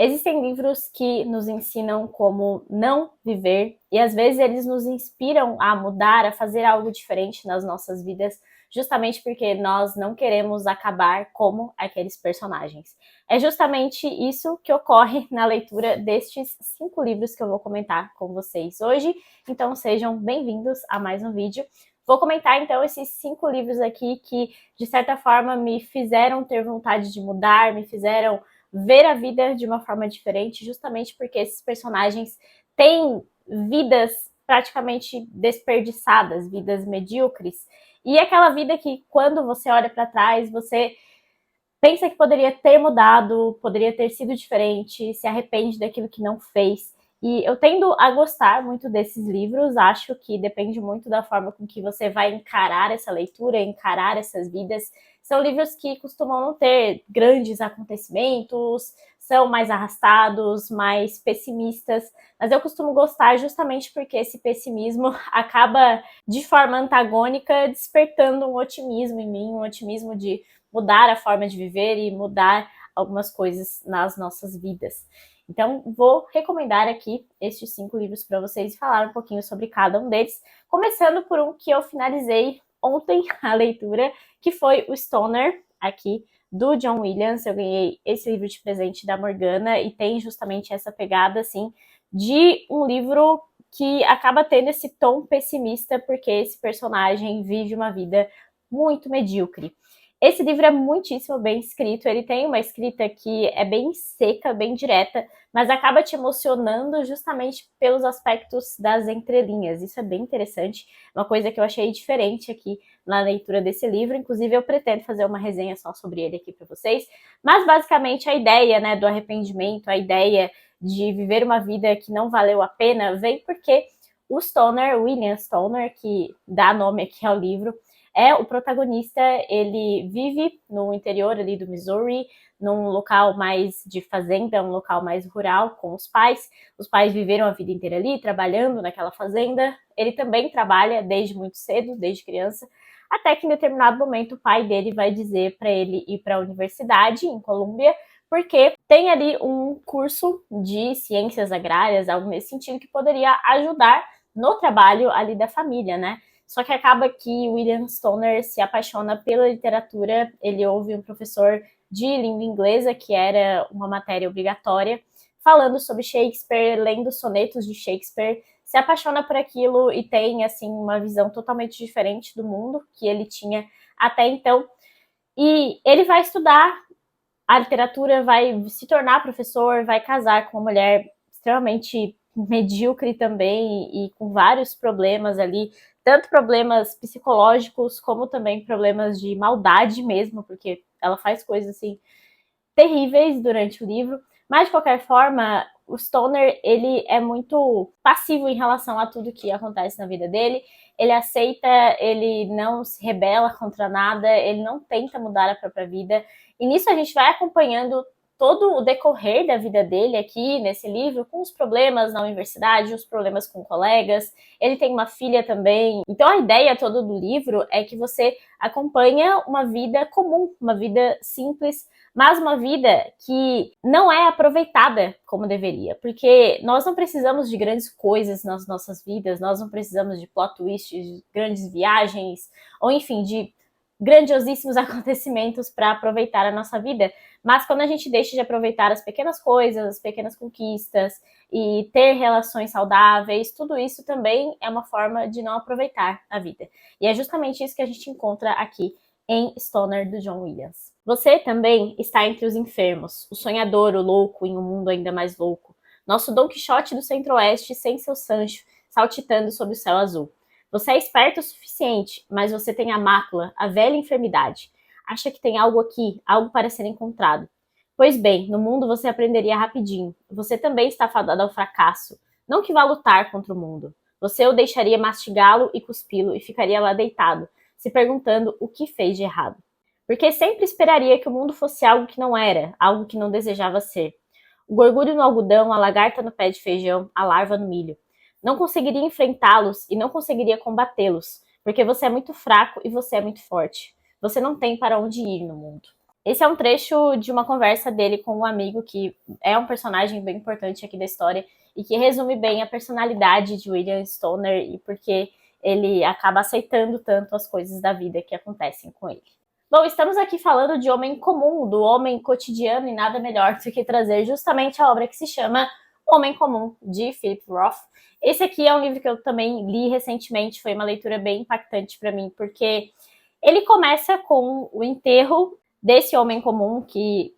Existem livros que nos ensinam como não viver e às vezes eles nos inspiram a mudar, a fazer algo diferente nas nossas vidas, justamente porque nós não queremos acabar como aqueles personagens. É justamente isso que ocorre na leitura destes 5 livros que eu vou comentar com vocês hoje, então sejam bem-vindos a mais um vídeo. Vou comentar então esses 5 livros aqui que de certa forma me fizeram ter vontade de mudar, me fizeram ver a vida de uma forma diferente, justamente porque esses personagens têm vidas praticamente desperdiçadas, vidas medíocres, e aquela vida que quando você olha para trás, você pensa que poderia ter mudado, poderia ter sido diferente, se arrepende daquilo que não fez. E eu tendo a gostar muito desses livros, acho que depende muito da forma com que você vai encarar essa leitura, encarar essas vidas. São livros que costumam não ter grandes acontecimentos, são mais arrastados, mais pessimistas, mas eu costumo gostar justamente porque esse pessimismo acaba, de forma antagônica, despertando um otimismo em mim, um otimismo de mudar a forma de viver e mudar algumas coisas nas nossas vidas. Então, vou recomendar aqui estes 5 livros para vocês e falar um pouquinho sobre cada um deles, começando por um que eu finalizei ontem a leitura, que foi o Stoner, aqui do John Williams. Eu ganhei esse livro de presente da Morgana e tem justamente essa pegada, assim, de um livro que acaba tendo esse tom pessimista, porque esse personagem vive uma vida muito medíocre. Esse livro é muitíssimo bem escrito, ele tem uma escrita que é bem seca, bem direta, mas acaba te emocionando justamente pelos aspectos das entrelinhas. Isso é bem interessante, uma coisa que eu achei diferente aqui na leitura desse livro. Inclusive, eu pretendo fazer uma resenha só sobre ele aqui para vocês. Mas, basicamente, a ideia, né, do arrependimento, a ideia de viver uma vida que não valeu a pena, vem porque o Stoner, William Stoner, que dá nome aqui ao livro, é o protagonista. Ele vive no interior ali do Missouri, num local mais de fazenda, um local mais rural com os pais. Os pais viveram a vida inteira ali, trabalhando naquela fazenda. Ele também trabalha desde muito cedo, desde criança, até que em determinado momento o pai dele vai dizer para ele ir para a universidade em Colômbia, porque tem ali um curso de ciências agrárias, algo nesse sentido, que poderia ajudar no trabalho ali da família, né? Só que acaba que William Stoner se apaixona pela literatura. Ele ouve um professor de língua inglesa, que era uma matéria obrigatória, falando sobre Shakespeare, lendo sonetos de Shakespeare, se apaixona por aquilo e tem, assim, uma visão totalmente diferente do mundo que ele tinha até então. E ele vai estudar a literatura, vai se tornar professor, vai casar com uma mulher extremamente medíocre também e com vários problemas ali, tanto problemas psicológicos como também problemas de maldade mesmo, porque ela faz coisas assim terríveis durante o livro. Mas de qualquer forma, o Stoner, ele é muito passivo em relação a tudo que acontece na vida dele. Ele aceita, ele não se rebela contra nada, ele não tenta mudar a própria vida. E nisso a gente vai acompanhando todo o decorrer da vida dele aqui nesse livro, com os problemas na universidade, os problemas com colegas. Ele tem uma filha também. Então a ideia toda do livro é que você acompanha uma vida comum, uma vida simples, mas uma vida que não é aproveitada como deveria, porque nós não precisamos de grandes coisas nas nossas vidas, nós não precisamos de plot twists, de grandes viagens, ou enfim, de grandiosíssimos acontecimentos para aproveitar a nossa vida. Mas quando a gente deixa de aproveitar as pequenas coisas, as pequenas conquistas e ter relações saudáveis, tudo isso também é uma forma de não aproveitar a vida. E é justamente isso que a gente encontra aqui em Stoner, do John Williams. Você também está entre os enfermos, o sonhador, o louco em um mundo ainda mais louco. Nosso Dom Quixote do Centro-Oeste sem seu Sancho, saltitando sob o céu azul. Você é esperto o suficiente, mas você tem a mácula, a velha enfermidade. Acha que tem algo aqui, algo para ser encontrado. Pois bem, no mundo você aprenderia rapidinho. Você também está fadado ao fracasso. Não que vá lutar contra o mundo. Você o deixaria mastigá-lo e cuspi-lo e ficaria lá deitado, se perguntando o que fez de errado. Porque sempre esperaria que o mundo fosse algo que não era, algo que não desejava ser. O gorgulho no algodão, a lagarta no pé de feijão, a larva no milho. Não conseguiria enfrentá-los e não conseguiria combatê-los, porque você é muito fraco e você é muito forte. Você não tem para onde ir no mundo. Esse é um trecho de uma conversa dele com um amigo que é um personagem bem importante aqui da história e que resume bem a personalidade de William Stoner e porque ele acaba aceitando tanto as coisas da vida que acontecem com ele. Bom, estamos aqui falando de homem comum, do homem cotidiano, e nada melhor do que trazer justamente a obra que se chama Homem Comum, de Philip Roth. Esse aqui é um livro que eu também li recentemente, foi uma leitura bem impactante para mim, porque ele começa com o enterro desse homem comum, que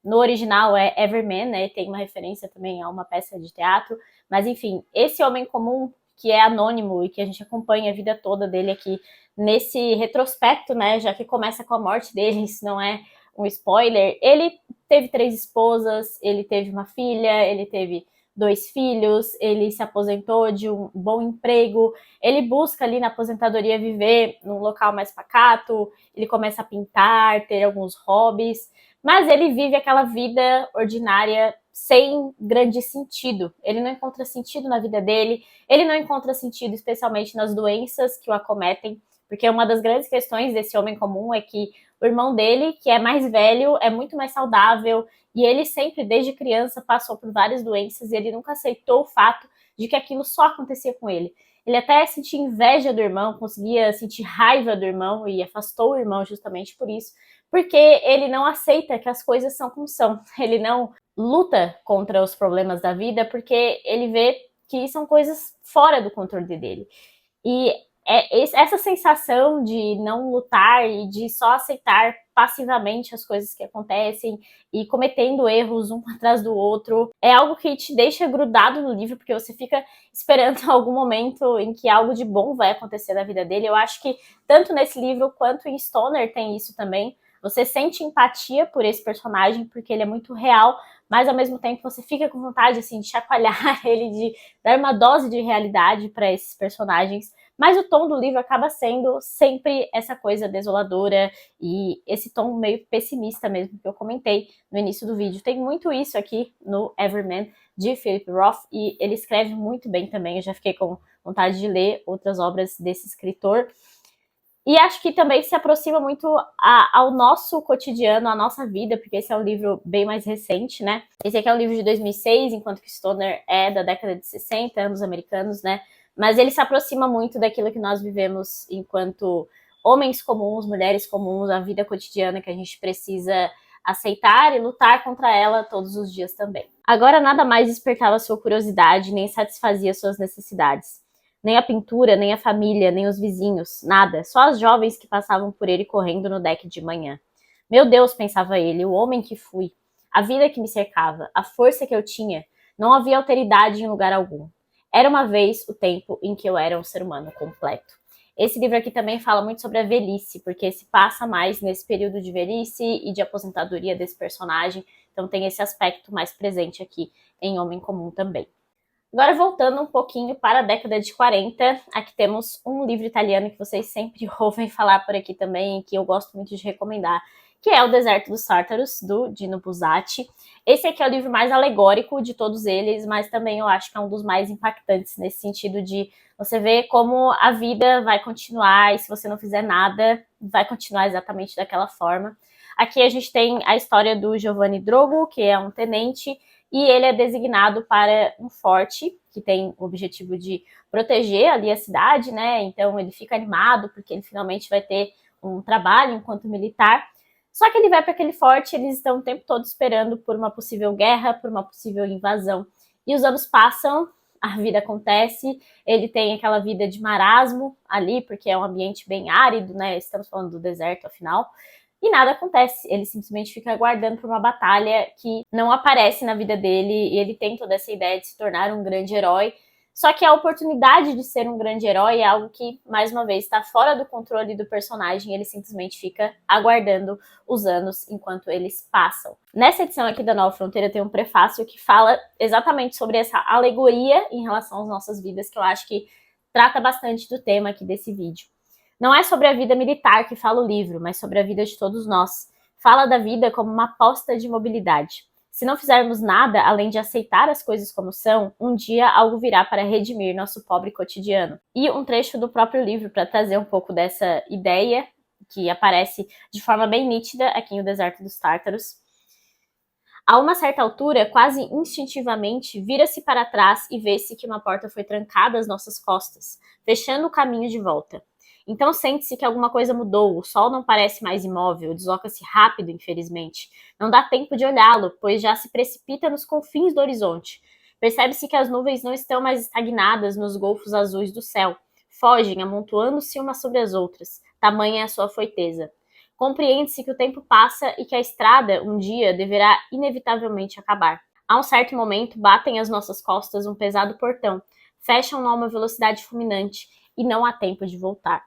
no original é Everyman, né? Tem uma referência também a uma peça de teatro, mas enfim, esse homem comum que é anônimo e que a gente acompanha a vida toda dele aqui nesse retrospecto, né? Já que começa com a morte dele, isso não é um spoiler. Ele teve 3 esposas, ele teve uma filha, ele teve 2 filhos, ele se aposentou de um bom emprego, ele busca ali na aposentadoria viver num local mais pacato, ele começa a pintar, ter alguns hobbies, mas ele vive aquela vida ordinária sem grande sentido. Ele não encontra sentido na vida dele, ele não encontra sentido especialmente nas doenças que o acometem, porque uma das grandes questões desse homem comum é que o irmão dele, que é mais velho, é muito mais saudável, e ele sempre, desde criança, passou por várias doenças e ele nunca aceitou o fato de que aquilo só acontecia com ele. Ele até sentia inveja do irmão, conseguia sentir raiva do irmão e afastou o irmão justamente por isso, porque ele não aceita que as coisas são como são. Ele não luta contra os problemas da vida porque ele vê que são coisas fora do controle dele. E essa sensação de não lutar e de só aceitar passivamente as coisas que acontecem e cometendo erros um atrás do outro é algo que te deixa grudado no livro, porque você fica esperando algum momento em que algo de bom vai acontecer na vida dele. Eu acho que tanto nesse livro quanto em Stoner tem isso também. Você sente empatia por esse personagem porque ele é muito real, mas ao mesmo tempo você fica com vontade assim, de chacoalhar ele, de dar uma dose de realidade para esses personagens. Mas o tom do livro acaba sendo sempre essa coisa desoladora e esse tom meio pessimista mesmo que eu comentei no início do vídeo. Tem muito isso aqui no Everyman, de Philip Roth, e ele escreve muito bem também. Eu já fiquei com vontade de ler outras obras desse escritor. E acho que também se aproxima muito ao nosso cotidiano, à nossa vida, porque esse é um livro bem mais recente, né? Esse aqui é um livro de 2006, enquanto que Stoner é da década de 60, anos americanos, né? Mas ele se aproxima muito daquilo que nós vivemos enquanto homens comuns, mulheres comuns, a vida cotidiana que a gente precisa aceitar e lutar contra ela todos os dias também. Agora nada mais despertava sua curiosidade, nem satisfazia suas necessidades. Nem a pintura, nem a família, nem os vizinhos, nada. Só as jovens que passavam por ele correndo no deck de manhã. Meu Deus, pensava ele, o homem que fui. A vida que me cercava, a força que eu tinha. Não havia alteridade em lugar algum. Era uma vez o tempo em que eu era um ser humano completo. Esse livro aqui também fala muito sobre a velhice, porque se passa mais nesse período de velhice e de aposentadoria desse personagem. Então tem esse aspecto mais presente aqui em Homem Comum também. Agora, voltando um pouquinho para a década de 40, aqui temos um livro italiano que vocês sempre ouvem falar por aqui também, e que eu gosto muito de recomendar, que é O Deserto dos Tártaros, do Dino Buzzati. Esse aqui é o livro mais alegórico de todos eles, mas também eu acho que é um dos mais impactantes, nesse sentido de você ver como a vida vai continuar, e se você não fizer nada, vai continuar exatamente daquela forma. Aqui a gente tem a história do Giovanni Drogo, que é um tenente, e ele é designado para um forte, que tem o objetivo de proteger ali a cidade, né? Então ele fica animado, porque ele finalmente vai ter um trabalho enquanto militar. Só que ele vai para aquele forte, eles estão o tempo todo esperando por uma possível guerra, por uma possível invasão. E os anos passam, a vida acontece, ele tem aquela vida de marasmo ali, porque é um ambiente bem árido, né? Estamos falando do deserto, afinal. E nada acontece, ele simplesmente fica aguardando por uma batalha que não aparece na vida dele, e ele tem toda essa ideia de se tornar um grande herói. Só que a oportunidade de ser um grande herói é algo que, mais uma vez, está fora do controle do personagem, ele simplesmente fica aguardando os anos enquanto eles passam. Nessa edição aqui da Nova Fronteira tem um prefácio que fala exatamente sobre essa alegoria em relação às nossas vidas, que eu acho que trata bastante do tema aqui desse vídeo. Não é sobre a vida militar que fala o livro, mas sobre a vida de todos nós. Fala da vida como uma aposta de mobilidade. Se não fizermos nada além de aceitar as coisas como são, um dia algo virá para redimir nosso pobre cotidiano. E um trecho do próprio livro para trazer um pouco dessa ideia, que aparece de forma bem nítida aqui em O Deserto dos Tártaros. A uma certa altura, quase instintivamente, vira-se para trás e vê-se que uma porta foi trancada às nossas costas, fechando o caminho de volta. Então sente-se que alguma coisa mudou, o sol não parece mais imóvel, desloca-se rápido, infelizmente. Não dá tempo de olhá-lo, pois já se precipita nos confins do horizonte. Percebe-se que as nuvens não estão mais estagnadas nos golfos azuis do céu. Fogem, amontoando-se umas sobre as outras. Tamanha é a sua foiteza. Compreende-se que o tempo passa e que a estrada, um dia, deverá inevitavelmente acabar. A um certo momento, batem às nossas costas um pesado portão, fecham-no a uma velocidade fulminante e não há tempo de voltar.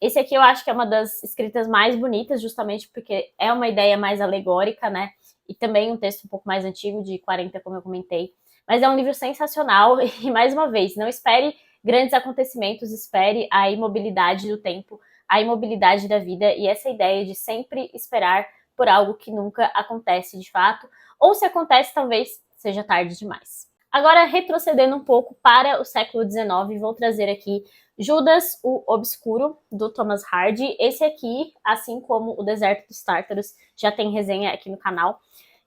Esse aqui eu acho que é uma das escritas mais bonitas, justamente porque é uma ideia mais alegórica, né? E também um texto um pouco mais antigo, de 40, como eu comentei. Mas é um livro sensacional e, mais uma vez, não espere grandes acontecimentos, espere a imobilidade do tempo, a imobilidade da vida e essa ideia de sempre esperar por algo que nunca acontece de fato, ou se acontece, talvez seja tarde demais. Agora, retrocedendo um pouco para o século XIX, vou trazer aqui Judas, o Obscuro, do Thomas Hardy. Esse aqui, assim como O Deserto dos Tártaros, já tem resenha aqui no canal.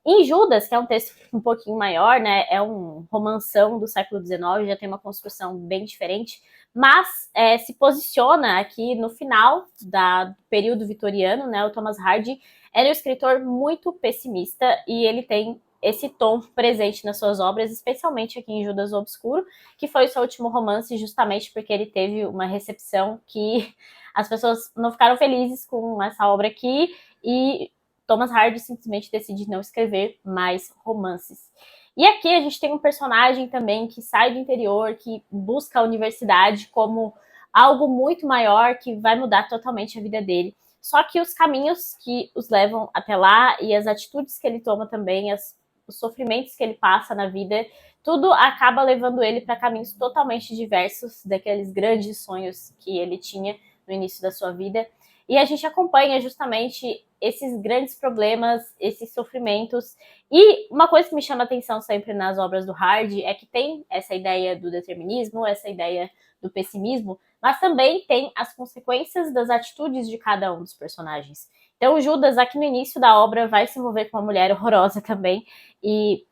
Em Judas, que é um texto um pouquinho maior, né, é um romanção do século XIX, já tem uma construção bem diferente, mas se posiciona aqui no final do período vitoriano, né, o Thomas Hardy era um escritor muito pessimista e ele tem esse tom presente nas suas obras, especialmente aqui em Judas o Obscuro, que foi o seu último romance, justamente porque ele teve uma recepção que as pessoas não ficaram felizes com essa obra aqui, e Thomas Hardy simplesmente decide não escrever mais romances. E aqui a gente tem um personagem também que sai do interior, que busca a universidade como algo muito maior, que vai mudar totalmente a vida dele. Só que os caminhos que os levam até lá e as atitudes que ele toma também, os sofrimentos que ele passa na vida, tudo acaba levando ele para caminhos totalmente diversos daqueles grandes sonhos que ele tinha no início da sua vida. E a gente acompanha justamente esses grandes problemas, esses sofrimentos. E uma coisa que me chama a atenção sempre nas obras do Hardy é que tem essa ideia do determinismo, essa ideia do pessimismo, mas também tem as consequências das atitudes de cada um dos personagens. Então o Judas, aqui no início da obra, vai se envolver com uma mulher horrorosa também, e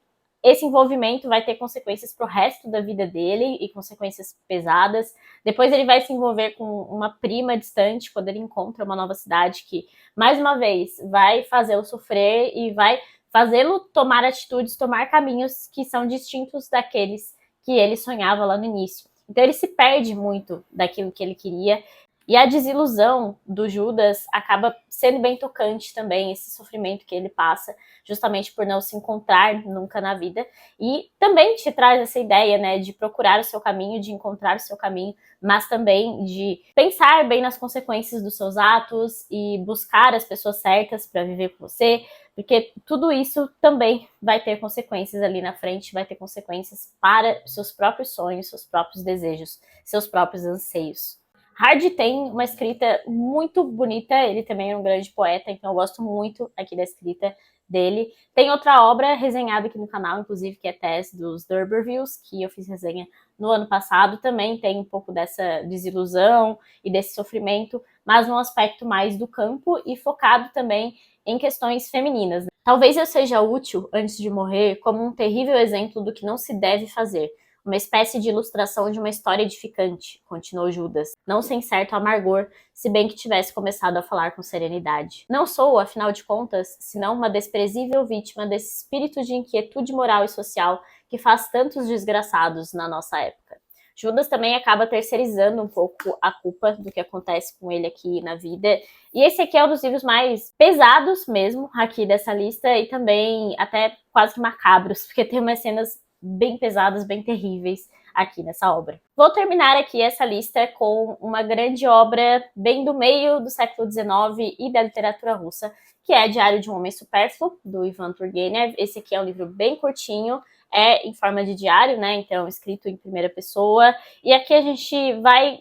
esse envolvimento vai ter consequências pro resto da vida dele, e consequências pesadas. Depois ele vai se envolver com uma prima distante, quando ele encontra uma nova cidade que, mais uma vez, vai fazê-lo sofrer e vai fazê-lo tomar atitudes, tomar caminhos que são distintos daqueles que ele sonhava lá no início. Então ele se perde muito daquilo que ele queria, e a desilusão do Judas acaba sendo bem tocante também, esse sofrimento que ele passa, justamente por não se encontrar nunca na vida. E também te traz essa ideia, né, de procurar o seu caminho, de encontrar o seu caminho, mas também de pensar bem nas consequências dos seus atos e buscar as pessoas certas para viver com você, porque tudo isso também vai ter consequências ali na frente, vai ter consequências para seus próprios sonhos, seus próprios desejos, seus próprios anseios. Hardy tem uma escrita muito bonita, ele também é um grande poeta, então eu gosto muito aqui da escrita dele. Tem outra obra resenhada aqui no canal, inclusive, que é Tess dos D'Urbervilles, que eu fiz resenha no ano passado, também tem um pouco dessa desilusão e desse sofrimento, mas num aspecto mais do campo e focado também em questões femininas. Talvez eu seja útil, antes de morrer, como um terrível exemplo do que não se deve fazer. Uma espécie de ilustração de uma história edificante, continuou Judas, não sem certo amargor, se bem que tivesse começado a falar com serenidade. Não sou, afinal de contas, senão uma desprezível vítima desse espírito de inquietude moral e social que faz tantos desgraçados na nossa época. Judas também acaba terceirizando um pouco a culpa do que acontece com ele aqui na vida. E esse aqui é um dos livros mais pesados mesmo aqui dessa lista, e também até quase que macabros, porque tem umas cenas bem pesadas, bem terríveis aqui nessa obra. Vou terminar aqui essa lista com uma grande obra bem do meio do século XIX e da literatura russa, que é Diário de um Homem Supérfluo, do Ivan Turgenev. Esse aqui é um livro bem curtinho, é em forma de diário, né? Então escrito em primeira pessoa. E aqui a gente vai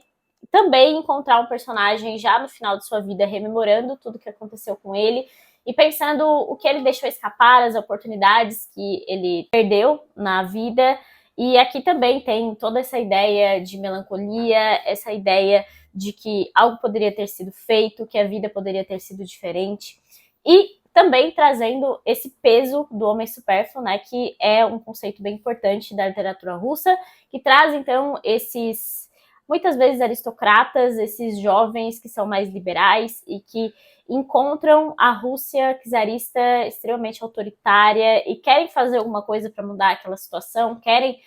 também encontrar um personagem já no final de sua vida, rememorando tudo que aconteceu com ele e pensando o que ele deixou escapar, as oportunidades que ele perdeu na vida. E aqui também tem toda essa ideia de melancolia, essa ideia de que algo poderia ter sido feito, que a vida poderia ter sido diferente. E também trazendo esse peso do homem supérfluo, né, que é um conceito bem importante da literatura russa, que traz, então, esses, muitas vezes, aristocratas, esses jovens que são mais liberais e que encontram a Rússia czarista extremamente autoritária e querem fazer alguma coisa para mudar aquela situação, querem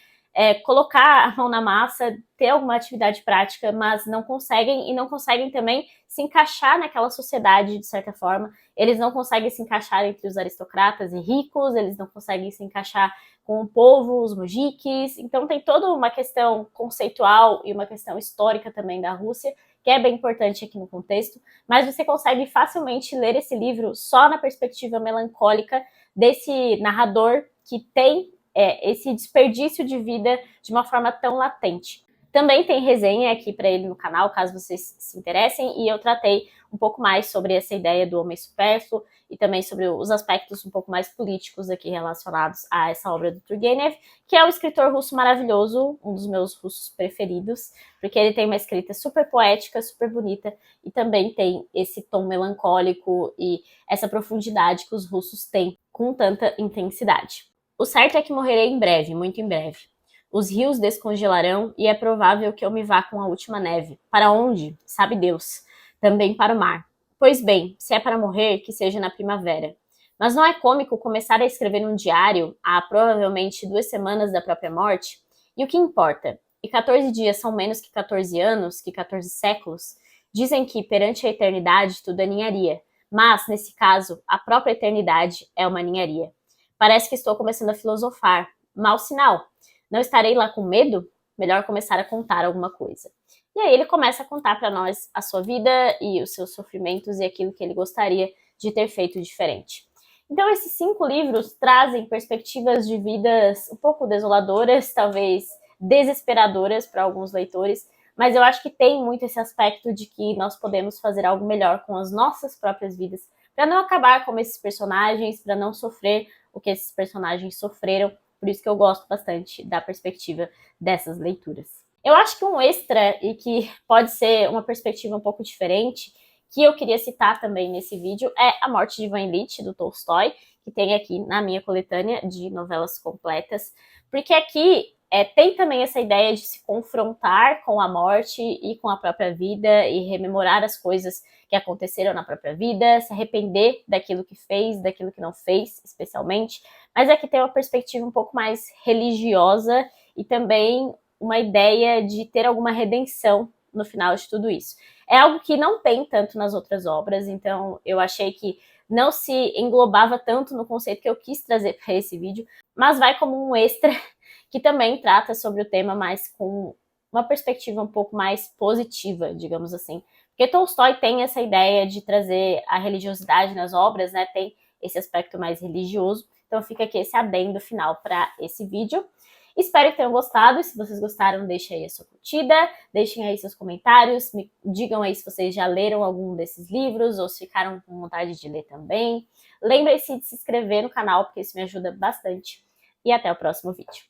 colocar a mão na massa, ter alguma atividade prática, mas não conseguem, e não conseguem também se encaixar naquela sociedade, de certa forma. Eles não conseguem se encaixar entre os aristocratas e ricos, eles não conseguem se encaixar com o povo, os mujiques. Então tem toda uma questão conceitual e uma questão histórica também da Rússia, que é bem importante aqui no contexto, mas você consegue facilmente ler esse livro só na perspectiva melancólica desse narrador que tem esse desperdício de vida de uma forma tão latente. Também tem resenha aqui para ele no canal, caso vocês se interessem, e eu tratei um pouco mais sobre essa ideia do homem supérfluo e também sobre os aspectos um pouco mais políticos aqui relacionados a essa obra do Turgenev, que é um escritor russo maravilhoso, um dos meus russos preferidos, porque ele tem uma escrita super poética, super bonita, e também tem esse tom melancólico e essa profundidade que os russos têm com tanta intensidade. O certo é que morrerei em breve, muito em breve. Os rios descongelarão e é provável que eu me vá com a última neve. Para onde? Sabe Deus. Também para o mar. Pois bem, se é para morrer, que seja na primavera. Mas não é cômico começar a escrever um diário há provavelmente 2 semanas da própria morte? E o que importa? E 14 dias são menos que 14 anos, que 14 séculos? Dizem que perante a eternidade tudo é ninharia. Mas, nesse caso, a própria eternidade é uma ninharia. Parece que estou começando a filosofar. Mau sinal. Não estarei lá com medo? Melhor começar a contar alguma coisa. E aí ele começa a contar para nós a sua vida e os seus sofrimentos e aquilo que ele gostaria de ter feito diferente. Então esses 5 livros trazem perspectivas de vidas um pouco desoladoras, talvez desesperadoras para alguns leitores, mas eu acho que tem muito esse aspecto de que nós podemos fazer algo melhor com as nossas próprias vidas, para não acabar como esses personagens, para não sofrer o que esses personagens sofreram. Por isso que eu gosto bastante da perspectiva dessas leituras. Eu acho que um extra, e que pode ser uma perspectiva um pouco diferente, que eu queria citar também nesse vídeo, é A Morte de Ivan Ilitch, do Tolstói, que tem aqui na minha coletânea de novelas completas, porque aqui tem também essa ideia de se confrontar com a morte e com a própria vida e rememorar as coisas que aconteceram na própria vida, se arrepender daquilo que fez, daquilo que não fez, especialmente, mas aqui tem uma perspectiva um pouco mais religiosa e também uma ideia de ter alguma redenção no final de tudo isso. É algo que não tem tanto nas outras obras, então eu achei que não se englobava tanto no conceito que eu quis trazer para esse vídeo, mas vai como um extra que também trata sobre o tema, mas com uma perspectiva um pouco mais positiva, digamos assim. Porque Tolstói tem essa ideia de trazer a religiosidade nas obras, né? Tem esse aspecto mais religioso. Então fica aqui esse adendo final para esse vídeo. Espero que tenham gostado. Se vocês gostaram, deixem aí a sua curtida, deixem aí seus comentários, me digam aí se vocês já leram algum desses livros ou se ficaram com vontade de ler também. Lembrem-se de se inscrever no canal, porque isso me ajuda bastante. E até o próximo vídeo.